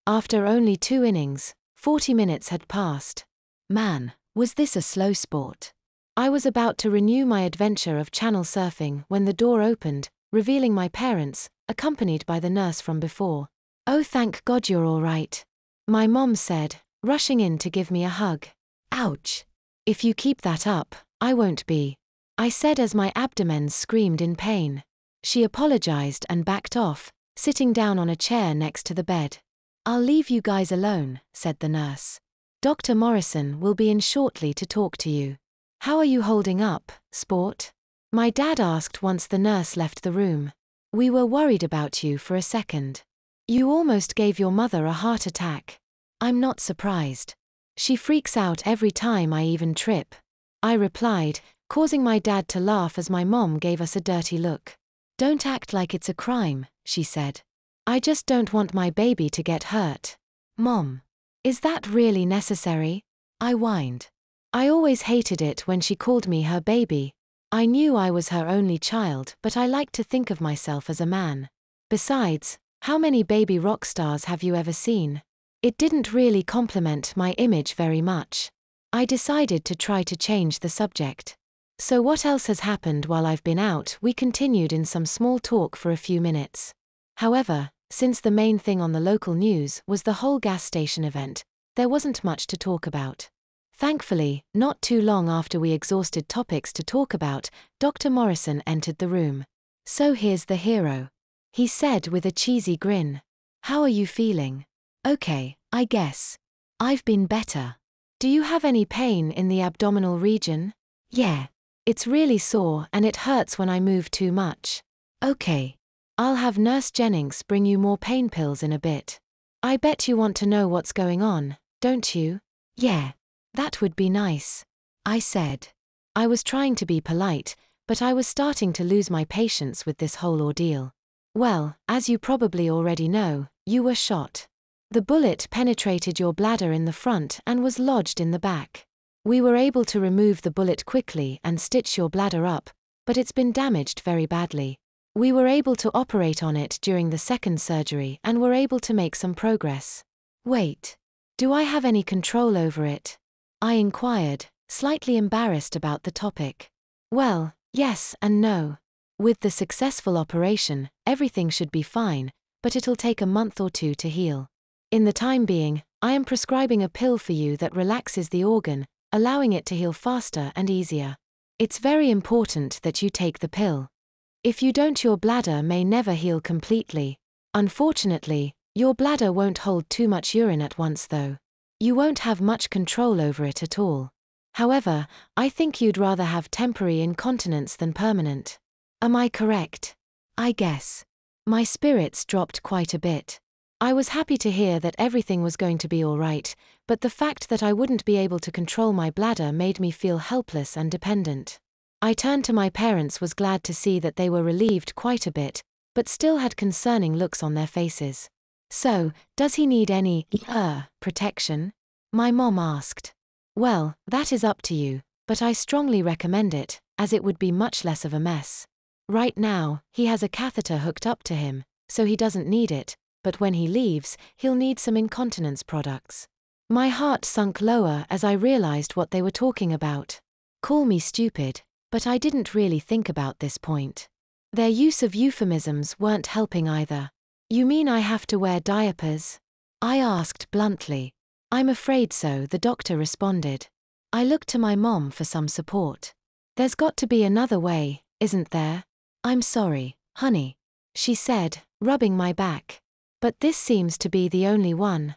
After only 2 innings, 40 minutes had passed. Man, was this a slow sport. I was about to renew my adventure of channel surfing when the door opened, revealing my parents, accompanied by the nurse from before. "Oh, thank God you're all right," my mom said, rushing in to give me a hug. "Ouch. If you keep that up, I won't be," I said as my abdomen screamed in pain. She apologized and backed off, sitting down on a chair next to the bed. "I'll leave you guys alone," said the nurse. "Dr. Morrison will be in shortly to talk to you. How are you holding up, sport?" My dad asked once the nurse left the room. "We were worried about you for a second. You almost gave your mother a heart attack." "I'm not surprised. She freaks out every time I even trip," I replied, causing my dad to laugh as my mom gave us a dirty look. "Don't act like it's a crime," she said. "I just don't want my baby to get hurt." "Mom, is that really necessary?" I whined. I always hated it when she called me her baby. I knew I was her only child, but I liked to think of myself as a man. Besides, how many baby rock stars have you ever seen? It didn't really compliment my image very much. I decided to try to change the subject. "So what else has happened while I've been out?" We continued in some small talk for a few minutes. However, since the main thing on the local news was the whole gas station event, there wasn't much to talk about. Thankfully, not too long after we exhausted topics to talk about, Dr. Morrison entered the room. "So here's the hero," he said with a cheesy grin. "How are you feeling?" "Okay, I guess. I've been better." "Do you have any pain in the abdominal region?" "Yeah. It's really sore and it hurts when I move too much." "Okay. I'll have Nurse Jennings bring you more pain pills in a bit." "I bet you want to know what's going on, don't you?" "Yeah. That would be nice," I said. I was trying to be polite, but I was starting to lose my patience with this whole ordeal. "Well, as you probably already know, you were shot. The bullet penetrated your bladder in the front and was lodged in the back. We were able to remove the bullet quickly and stitch your bladder up, but it's been damaged very badly. We were able to operate on it during the second surgery and were able to make some progress." "Wait. Do I have any control over it?" I inquired, slightly embarrassed about the topic. "Well, yes and no. With the successful operation, everything should be fine, but it'll take a month or 2 to heal. In the time being, I am prescribing a pill for you that relaxes the organ, allowing it to heal faster and easier. It's very important that you take the pill. If you don't, your bladder may never heal completely. Unfortunately, your bladder won't hold too much urine at once though. You won't have much control over it at all. However, I think you'd rather have temporary incontinence than permanent. Am I correct?" "I guess." My spirits dropped quite a bit. I was happy to hear that everything was going to be all right, but the fact that I wouldn't be able to control my bladder made me feel helpless and dependent. I turned to my parents, was glad to see that they were relieved quite a bit, but still had concerning looks on their faces. "So, does he need any protection?" my mom asked. "Well, that is up to you, but I strongly recommend it, as it would be much less of a mess. Right now, he has a catheter hooked up to him, so he doesn't need it, but when he leaves, he'll need some incontinence products." My heart sunk lower as I realized what they were talking about. Call me stupid, but I didn't really think about this point. Their use of euphemisms weren't helping either. "You mean I have to wear diapers?" I asked bluntly. "I'm afraid so," the doctor responded. I looked to my mom for some support. "There's got to be another way, isn't there?" "I'm sorry, honey," she said, rubbing my back. "But this seems to be the only one."